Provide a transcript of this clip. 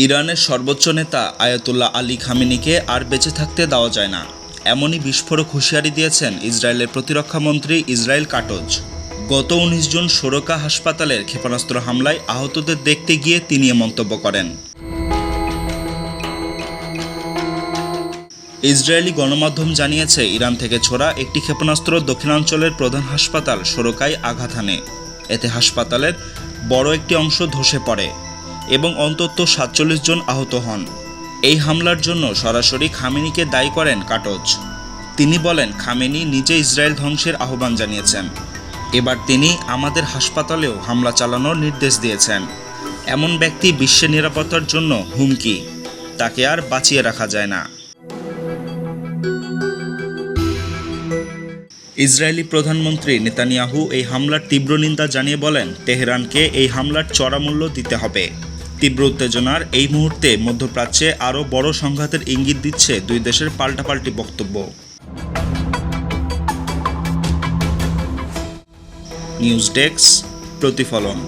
ইরানের সর্বোচ্চ নেতা আয়াতুল্লাহ আলী খামেনিকে আর বেঁচে থাকতে দেওয়া যায় না, এমনই বিস্ফোরক হুঁশিয়ারি দিয়েছেন ইসরায়েলের প্রতিরক্ষামন্ত্রী ইসরায়েল কাটোজ। গত ১৯ জুন সোরকা হাসপাতালের ক্ষেপণাস্ত্র হামলায় আহতদের দেখতে গিয়ে তিনি এ মন্তব্য করেন। ইসরায়েলি গণমাধ্যম জানিয়েছে, ইরান থেকে ছোড়া একটি ক্ষেপণাস্ত্র দক্ষিণাঞ্চলের প্রধান হাসপাতাল সোরকায় আঘাত হানে। এতে হাসপাতালের বড় একটি অংশ ধসে পড়ে এবং অন্তত ৪৭ জন আহত হন। এই হামলার জন্য সরাসরি খামেনিকে দায়ী করেন কাটোজ। তিনি বলেন, খামেনি নিজে ইসরায়েল ধ্বংসের আহ্বান জানিয়েছেন। এবার তিনি আমাদের হাসপাতালেও হামলা চালানোর নির্দেশ দিয়েছেন। এমন ব্যক্তি বিশ্বের নিরাপত্তার জন্য হুমকি, তাকে আর বাঁচিয়ে রাখা যায় না। ইসরায়েলি প্রধানমন্ত্রী নেতানিয়াহু এই হামলার তীব্র নিন্দা জানিয়ে বলেন, তেহরানকে এই হামলার চড়া মূল্য দিতে হবে। তীব্র উত্তেজনার এই মুহূর্তে মধ্যপ্রাচ্যে আরও বড় সংঘাতের ইঙ্গিত দিচ্ছে দুই দেশের পাল্টাপাল্টি বক্তব্য। নিউজ ডেস্ক, প্রতিফলন।